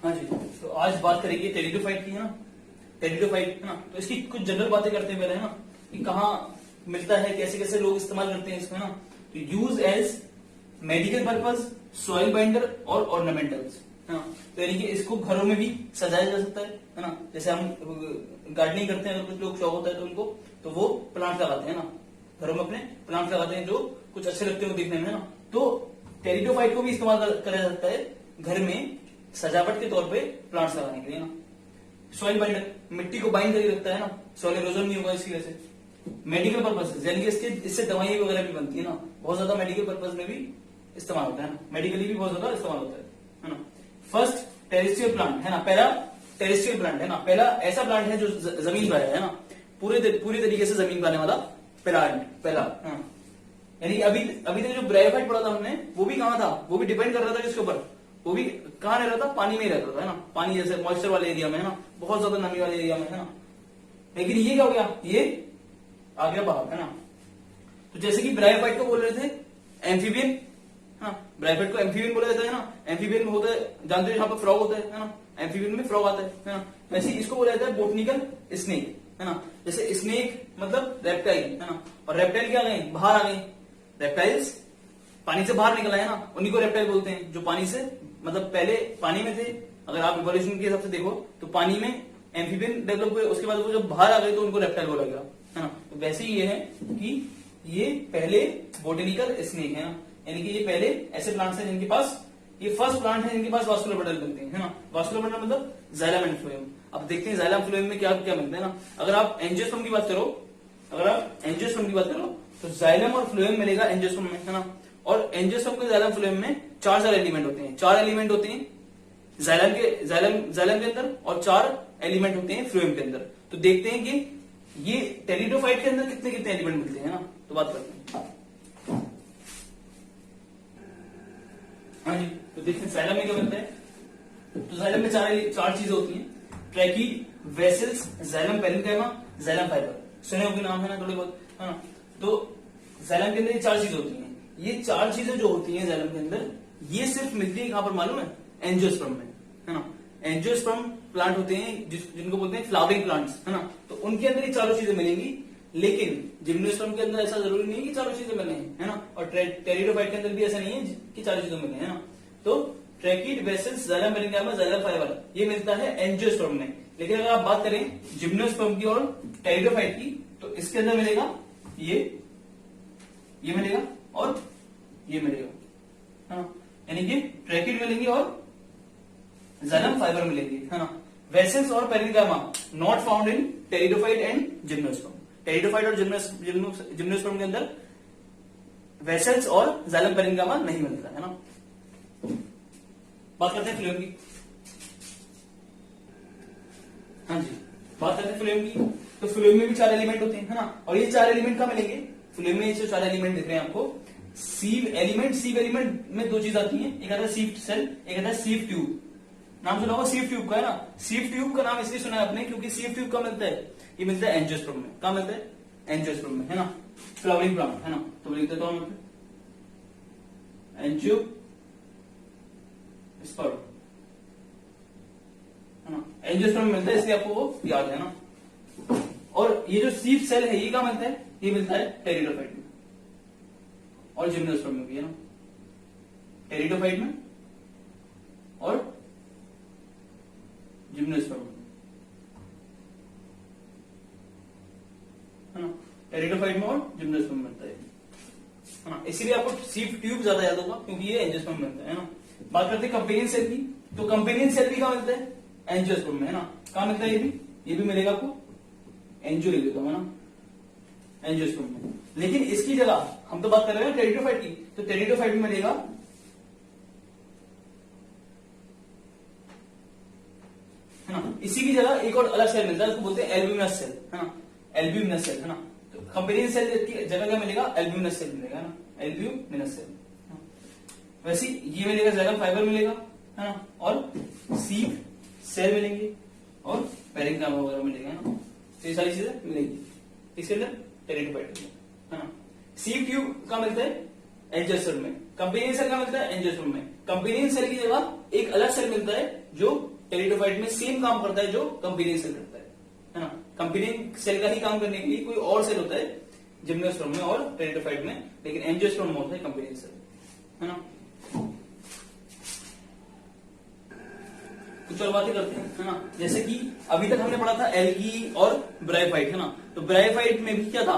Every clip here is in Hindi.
हाँ जी, तो आज बात करेंगे टेरिडोफाइट की, है ना। टेरिडोफाइट, है ना, तो इसकी कुछ जनरल बातें करते हैं पहले, है ना, कि कहाँ मिलता है, कैसे कैसे लोग इस्तेमाल करते हैं इसको, है ना। तो use as medical purpose, soil binder और ऑर्नामेंटल्स, है ना। तो यानी कि इसको घरों में भी सजाया जा सकता है ना। जैसे हम गार्डनिंग करते हैं, अगर कुछ लोग शौक होता है तो उनको, तो वो प्लांट लगाते हैं ना, घरों में अपने प्लांट लगाते हैं जो कुछ अच्छे लगते हैं देखने में, है ना। तो टेरिडोफाइट को भी इस्तेमाल करा जा सकता है घर में सजावट के तौर पे प्लांट्स लगाने के लिए, ना। सॉइल बाइंडर, मिट्टी को बाइंड करके रखता है ना, सॉइल इरोजन नहीं होगा इसकी वजह से। मेडिकल पर्पज, यानी कि इससे दवाई वगैरह भी बनती है ना, बहुत ज्यादा मेडिकल पर्पज में भी इस्तेमाल होता है ना, मेडिकली भी बहुत ज्यादा इस्तेमाल होता है ना। फर्स्ट टेरेस्ट्रियल प्लांट, है ना, पहला टेरेस्ट्रियल प्लांट, है ना, पहला ऐसा प्लांट है जो जमीन पर है ना, पूरी तरीके से जमीन पर आने वाला प्लांट पहला, हाँ। यानी अभी तक जो ब्रायोफाइट पढ़ा था हमने, वो भी कहाँ था, वो भी डिपेंड कर रहा था किसके ऊपर, वो भी कहाँ रह रहा था, पानी में ही रहता था, है ना, पानी जैसे मॉइस्चर वाले एरिया में, है ना, बहुत ज्यादा नमी वाले एरिया में, है ना। लेकिन ये क्या हो गया, ये आ गया बाहर, है ना। तो जैसे कि ब्रायोफाइट को बोल रहे थे एम्फीबियन, हाँ, ब्रायोफाइट को एम्फीबियन बोला जाता है ना। एम्फीबियन में होता है, जानते हो यहाँ पर फ्रॉग होता है ना, एम्फीबियन में फ्रॉग आता है ना। वैसे इसको बोला जाता है बोटनिकल स्नेक, है ना। जैसे स्नेक मतलब रेप्टाइल, है ना, और रेप्टाइल क्या आ गए, बाहर आ गए, रेप्टाइल्स पानी से बाहर निकल आए ना, उन्हीं को रेप्टाइल बोलते हैं, जो पानी से मतलब पहले पानी में थे। अगर आप इवोल्यूशन के हिसाब से देखो तो पानी में एम्फीबियन डेवलप हुए, उसके बाद वो जब बाहर आ गए तो उनको रेप्टाइल बोला गया, है ना। तो वैसे ही ये है कि ये पहले बोटेनिकल स्नेक है ना, यानी कि ये पहले ऐसे प्लांट्स हैं जिनके पास, ये फर्स्ट प्लांट है जिनके पास वास्कुलर बंडल बनते हैं, है ना। वास्कुलर बंडल मतलब जाइलम एंड फ्लोएम। अब देखते हैं जाइलम फ्लोएम में क्या क्या मिलता है ना। अगर आप एंजियोस्पर्म की बात करो, तो जाइलम और फ्लोएम मिलेगा एंजियोस्पर्म में, है ना। और एंजियोस्पर्म के जाइलम फ्लोएम में चार एलिमेंट होते हैं, जाइलम के अंदर, और 4 एलिमेंट होते हैं फ्लोएम के अंदर। तो देखते हैं कि ये टेरिडोफाइट के अंदर कितने कितने एलिमेंट मिलते हैं, ना। तो बात करते हैं, हाँ जी। तो देखते हैं जाइलम में क्या मिलता है। तो जाइलम में चार चीजें होती हैं, tracheid, vessels, xylem parenchyma, xylem fibre. सुने होंगे नाम, है ना, थोड़े बहुत, है ना। तो जाइलम के अंदर ये 4 चीजें होती हैं। ये 4 चीजें जो होती हैं जाइलम के अंदर, ये सिर्फ मिलती है कहां पर मालूम है, एंजियोस्पर्म में, है ना। एंजियोस्पर्म प्लांट होते हैं जिनको बोलते हैं फ्लावरिंग प्लांट्स, है ना। तो उनके अंदर ये चारों चीजें मिलेंगी, लेकिन जिम्नोस्पर्म के अंदर ऐसा जरूरी नहीं है कि चारों चीजें मिले, है ना। और टेरिडोफाइट के अंदर भी ऐसा नहीं है कि चारों चीजें मिले, है ना। तो tracheid, vessels, xylem parenchyma, xylem fibre, ये मिलता है एंजियोस्पर्म में। लेकिन अगर आप बात करें जिम्नोस्पर्म की और टेरिडोफाइट की, तो इसके अंदर मिलेगा ये मिलेगा और ये मिलेगा, हाँ। यानी कि ट्रैकीड मिलेंगे और जाइलम फाइबर मिलेंगे, है ना। वेसल्स और parenchyma not found in pteridophyte and gymnosperm. Pteridophyte और जिम्नोस्पर्म के अंदर वेसल्स और जाइलम पेरेन्काइमा नहीं मिलता, है ना। बात करते हैं फ्लोएम की, हाँ जी, बात करते हैं फ्लोएम की। तो फ्लोएम में भी 4 एलिमेंट होते हैं, है ना। और ये 4 एलिमेंट कहां मिलेंगे, फ्लोएम में ये 4 एलिमेंट दिख रहे हैं आपको। सीव एलिमेंट में 2 चीज आती हैं, एक आता है सीव सेल, एक आता है सीव ट्यूब। नाम सुना होगा सीव ट्यूब का, है ना। सीव ट्यूब का नाम इसलिए सुना है आपने क्योंकि सीव ट्यूब कहाँ मिलता है, ये मिलता है एंजियोस्पर्म में। कहाँ मिलता है, एंजियोस्पर्म में, है ना, फ्लावरिंग प्लांट, है ना। तो लिखते तो हम एंजियोस्पर्म, है ना, एंजियोस्पर्म मिलता है, इसलिए आपको वो याद है ना। और ये जो सीव सेल है ये कहाँ मिलता है, ये मिलता है टेरिडोफाइट में और जिम्नोस्पर्म में भी, है ना। टेरिडोफाइट में और जिम्नोस्पर्म में, है ना। टेरिडोफाइट में और जिम्नोस्पर्म में मिलता है, हाँ। इसीलिए आपको सीव ट्यूब ज्यादा याद होगा क्योंकि ये एंजियोस्पर्म में मिलता है ना। बात करते हैं कंपेनियन सेल की, तो कंपेनियन सेल भी कहां मिलता है, एंजियोस्पर्म में, है ना। कहां मिलता है, ये भी मिलेगा आपको, एंजियो लिख देता हूं, है ना, एंजियोस्पर्म में। लेकिन इसकी जगह हम तो बात कर रहे हैं टेरिडोफाइट की, तो टेरिडोफाइट में मिलेगा, है ना। इसी की जगह एक और अलग सेल मिलता है, उसको बोलते हैं एल्ब्यूमिनस सेल, है ना, एल्ब्यूमिनस सेल, है ना। तो कंपेनियन सेल की जगह क्या मिलेगा, एल्ब्यूमिनस सेल मिलेगा, है ना, एल्ब्यूमिनस सेल। वैसे ये मिलेगा, जाइलम फाइबर मिलेगा, है ना, और सीव सेल मिलेंगे और पेरेन्काइमा वगैरह मिलेगा, है ना। तो ये सारी चीजें मिलेगी इसके अंदर टेरिडोफाइट, है ना। सीव ट्यूब का मिलता है एंजियोस्पर्म में। कंपेनियन सेल का मिलता है एंजियोस्पर्म में। कंपेनियन सेल की जगह एक अलग सेल मिलता है जो टेरिडोफाइट में सेम काम करता है जो कंपेनियन सेल करता है ना। कंपेनियन सेल का ही काम करने के लिए कोई और सेल होता है जिम्नोस्पर्म में और टेरिडोफाइट में, लेकिन एंजियोस्पर्म में होता है कंपेनियन सेल, है ना। कुछ और बातें करते हैं, है ना। जैसे कि अभी तक हमने पढ़ा था एल्गी और ब्रायोफाइट, है ना। तो ब्रायोफाइट में भी क्या था,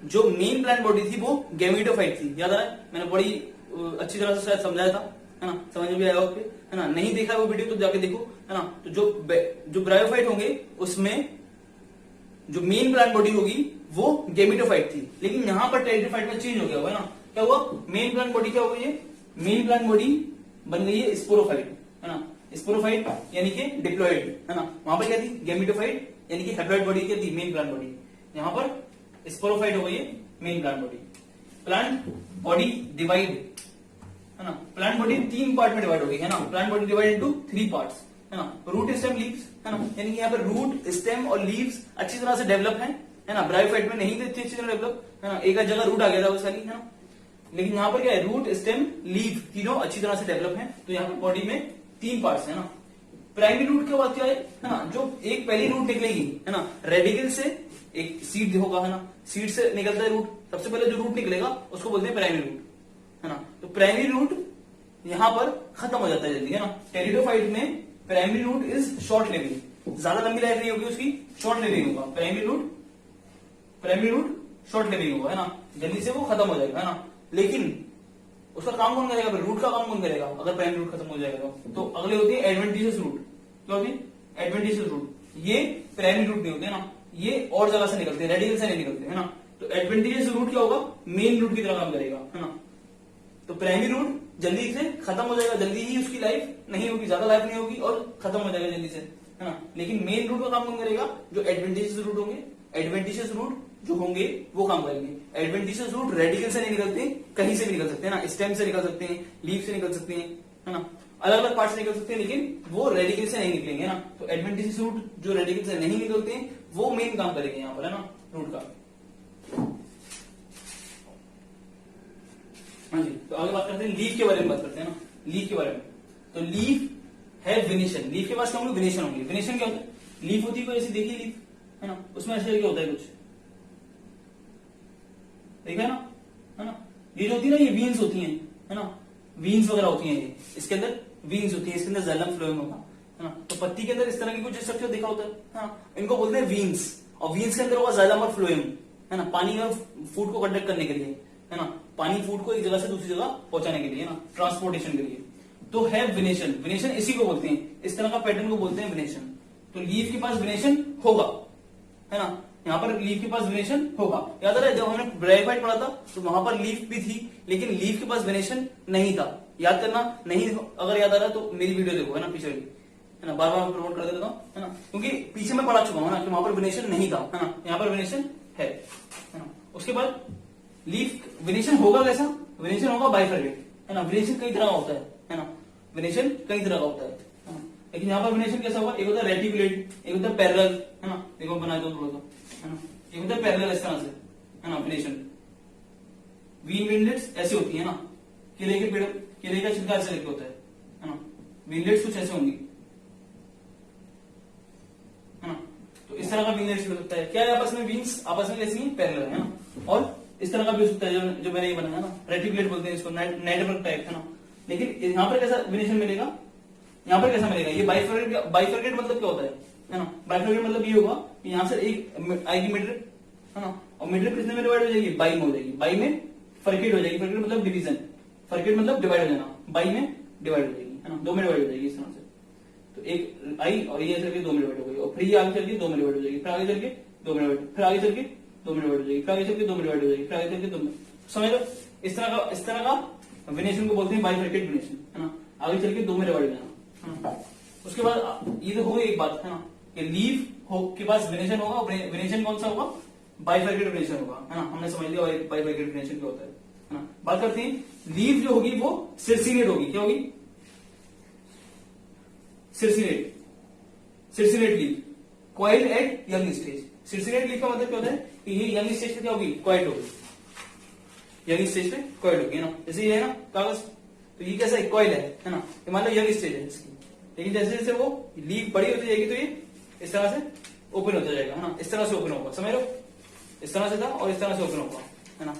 जो मेन प्लांट बॉडी थी वो गैमेटोफाइट थी, याद आ रहा है, मैंने बड़ी अच्छी तरह से शायद समझाया था, है ना, समझ में भी आया होगा, है ना। नहीं देखा वो वीडियो तो जाके देखो, है ना। तो जो ब्रायोफाइट होंगे उसमें जो मेन प्लांट बॉडी होगी वो गैमेटोफाइट थी, लेकिन यहां पर टेरिडोफाइट में चेंज हो गया, है ना। क्या हुआ, मेन प्लांट बॉडी क्या हो गई है, मेन प्लांट बॉडी बन गई है स्पोरोफाइट, है ना। स्पोरोफाइट यानी कि डिप्लॉइड, है ना। वहां पर क्या थी, गैमेटोफाइट यानी कि हैप्लॉइड बॉडी क्या थी, मेन प्लांट बॉडी। यहां पर स्पोरोफाइट हो गई है main plant body. Plant body divide, है ना। प्लांट बॉडी 3 पार्ट में डिवाइड हो गई, है ना। Plant body divide into 3 parts, है ना। रूट स्टेम लीव्स, है ना, यानी कि यहाँ पर रूट स्टेम और लीव्स अच्छी तरह से डेवलप है ना। ब्रायोफाइट में नहीं थे अच्छी तरह डेवलप, है ना, एक जगह रूट आ गया था वो सारी, है ना। लेकिन यहाँ पर क्या है, रूट स्टेम लीव तीनों अच्छी तरह से डेवलप है। तो यहाँ पर बॉडी में 3 पार्ट्स है ना। प्राइमरी रूट के बाद क्या है ना, जो एक पहली रूट निकलेगी, है ना, रेडिकल से एक सीड होगा, है ना, सीड से निकलता है रूट। सबसे पहले जो रूट निकलेगा उसको बोलते हैं प्राइमरी रूट, है ना। तो प्राइमरी रूट यहां पर खत्म हो जाता है जल्दी, है ना। टेरिडोफाइट में primary root is short living, ज्यादा लंबी लाइफ नहीं होगी उसकी, शॉर्ट लिविंग होगा। प्राइमरी रूट शॉर्ट लिविंग होगा, है ना, जल्दी से वो खत्म हो जाएगा, है ना। लेकिन उसका काम कौन करेगा, रूट का काम कौन करेगा अगर प्राइमरी रूट खत्म हो जाएगा तो अगले होती है एडवेंटिशियस रूट। क्या होती है, एडवेंटिशियस रूट। ये प्राइमरी रूट नहीं होते, है ना, ये और जगह से निकलते हैं, रेडिकल से नहीं निकलते, है ना। तो एडवेंटिशियस रूट क्या होगा, मेन रूट की तरह काम करेगा, है ना। तो प्राइमरी रूट जल्दी से खत्म हो जाएगा, जल्दी ही उसकी लाइफ नहीं होगी, ज्यादा लाइफ नहीं होगी और खत्म हो जाएगा जल्दी से, है ना। लेकिन मेन रूट का काम कौन करेगा, जो एडवेंटिशियस रूट होंगे, एडवेंटिशियस रूट जो होंगे वो काम करेंगे। एडवेंटिशियस रूट रेडिकल से नहीं निकलते, कहीं से भी निकल सकते हैं ना, स्टेम से निकल सकते हैं, लीफ से निकल सकते हैं, है ना, अलग अलग पार्ट से निकल सकते हैं, लेकिन वो रेडिकल से नहीं निकलेंगे, ना। तो एडवेंटिशियस रूट जो रेडिकल से नहीं निकलते हैं वो मेन काम करेंगे यहाँ पर, है ना, रूट का। हाँ जी, तो आगे बात करते हैं लीफ के बारे में, बात करते हैं ना, लीफ के बारे में। तो लीफ है वेनेशन, लीफ के पास क्या होंगे, वेनेशन होंगे। वेनेशन क्या होता है, लीफ होती है कोई ऐसी, देखिए लीफ, है ना, उसमें ऐसे क्या होता है कुछ, देखा ना, है ना। ये जो होती है ना, ये वीन्स होती हैं, है ना, वीन्स वगैरह होती हैं, ये इसके अंदर वीन्स होती है, इसके अंदर जाइलम फ्लोएम होगा, है ना। तो पत्ती के अंदर इस तरह की कुछ स्ट्रक्चर देखा होता है ना, इनको बोलते हैं वीन्स। और वीन्स के अंदर होगा जाइलम और फ्लोएम, है ना, पानी और फूड को कंडक्ट करने के लिए, है ना, पानी फूड को एक जगह से दूसरी जगह पहुंचाने के लिए, है ना, ट्रांसपोर्टेशन के लिए। तो है वेनेशन, वेनेशन इसी को बोलते हैं, इस तरह का पैटर्न को बोलते हैं वेनेशन। तो लीफ के पास वेनेशन होगा, है ना, यहाँ पर लीफ के पास वेनेशन होगा। याद आ रहा है जब हमने ब्रायोफाइट पढ़ा था तो वहां पर लीफ भी थी, लेकिन लीफ के पास वेनेशन नहीं था। याद करना, नहीं अगर याद आ रहा है तो मेरी वीडियो देखो, है ना, पीछे, है ना, बार बार मैं प्रमोट कर देता हूँ, है ना, क्योंकि पीछे मैं पढ़ा चुका हूँ ना कि वहां पर वेनेशन नहीं था, है ना, यहाँ पर वेनेशन है ना। उसके बाद लीफ वेनेशन होगा कैसा, वेनेशन होगा बाइफरकेट, है ना। वेनेशन कई तरह का होता है ना, वेनेशन कई तरह का होता है ना। लेकिन यहाँ पर वेनेशन कैसा होगा, एक होता है रेटिकुलेट, एक होता है पैरेलल, है ना, देखो बना दो थोड़ा सा, है ना, एक होता है पैरेलल इस तरह से, है ना, वेनेशन। वीन विनलेट्स ऐसे होती है ना, केले के पेड़, केले का छिलका ऐसे लेके होता है ना, विनलेट्स कुछ ऐसे होंगी, है ना। तो इस तरह का विनलेट्स भी हो सकता है। क्या है आपस में, वीन्स आपस में कैसी हैं, पैरेलल है ना। और इस तरह का भी हो सकता है जो मैंने ये बनाया ना, रेटिकुलेट बोलते हैं इसको, नेटवर्क टाइप, है ना। लेकिन यहाँ पर कैसा वेनेशन मिलेगा, यहाँ पर कैसा मिलेगा, ये बाइफरकेट मतलब क्या होता है ना। बाइफरकेट मतलब ये होगा कि यहाँ से एक आएगी मिडरिप, है ना, और मिडरिप कितने में डिवाइड हो जाएगी, बाई में हो जाएगी, बाई में फर्केट हो जाएगी, फर्केट मतलब डिवीजन, फर्केट मतलब डिवाइड हो जाना, बाई में डिवाइड हो जाएगी, है ना, 2 में डिवाइड हो जाएगी इस तरह से। तो एक आई और ये चल के 2 में डिवाइड हो गई, और फिर ये आगे चल के 2 में डिवाइड हो जाएगी, फिर आगे चल के 2 में डिवाइड, फिर आगे चल के 2 में डिवाइड हो जाएगी, फिर आगे चल के 2 में डिवाइड हो जाएगी, फिर आगे चल के 2 में, समझ लो। इस तरह का वेनेशन को बोलते हैं बाइफरकेट वेनेशन, है ना, आगे चल के 2 में डिवाइड हो जाना। उसके बाद ये तो हो गई एक बात, है ना, कि लीफ के पास वेनेशन होगा, वेनेशन कौन सा होगा, बाइफरकेट वेनेशन होगा, है ना। हमने समझ लिया बाइफरकेट वेनेशन क्या होता है ना। बात करते हैं लीफ जो होगी वो सिरसिनेट होगी, क्या होगी, circinate, circinate leaf, coiled at young stage. Circinate leaf का मतलब क्या होता है कि ये यंग स्टेज पे क्या होगी, क्वाइल्ड होगी, यंग स्टेज पे कॉइल होगी, है ना। जैसे ये है ना कागज, तो ये कैसा है, कॉइल है ना। ये मान लो यंग स्टेज है इसकी, लेकिन जैसे जैसे वो लीफ बड़ी होती जाएगी तो ये इस तरह से ओपन होता जाएगा, है ना। इस तरह से ओपन होगा, समझ लो, इस तरह से था और इस तरह से ओपन होगा, है ना।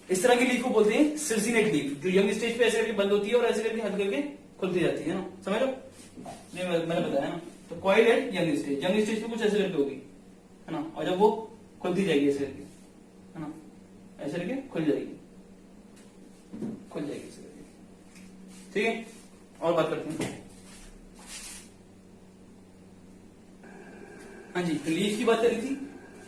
इस तरह की लीफ को बोलते हैं सिर्सिनेट लीफ, जो यंग स्टेज पे ऐसे करके बंद होती है और ऐसे करके हल्के करके खुलती जाती है ना, समझ लो। ये मैंने बताया ना। तो कॉइल एट यंग स्टेज पे कुछ ऐसे करके होगी, है ना। और जब वो खुलती जाएगी ऐसे करके, है ना, ऐसे करके खुल जाएगी ऐसे करके, ठीक है। और बात करते हैं, हाँ जी, तो लीफ की बात करी थी,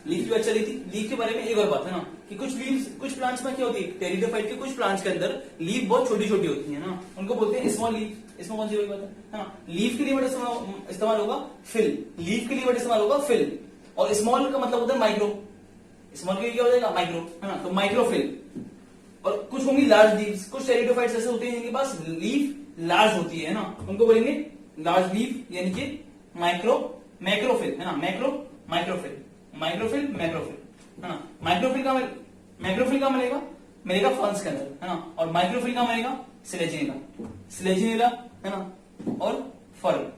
लीफ की बात चली थी। लीफ के बारे में एक और बात है ना, कि कुछ लीव्स, कुछ प्लांट्स में क्या होती है, टेरिडोफाइट के कुछ प्लांट्स के अंदर लीफ बहुत छोटी छोटी होती है ना, उनको बोलते हैं स्मॉल लीफ। इसमें कौन सी बड़ी बात है ना। लीफ के लिए वर्ड इस्तेमाल होगा फिल, लीफ के लिए वर्ड इस्तेमाल होगा फिल, और स्मॉल का मतलब होता है माइक्रो। स्मॉल के लिए क्या हो जाएगा, माइक्रो, है ना, तो माइक्रोफिल। और कुछ होंगी लार्ज लीव्स, कुछ टेरिडोफाइट्स ऐसे होते हैं जिनके पास लीफ लार्ज होती है ना, उनको बोलेंगे लार्ज लीफ, यानी कि मैक्रोफिल, है ना। माइक्रोफिल, मैक्रोफिल, है ना। मैक्रोफिल का मिलेगा फर्न्स के अंदर, है ना। और माइक्रोफिल का मिलेगा सिलेजिनेला, है ना, और फर्न।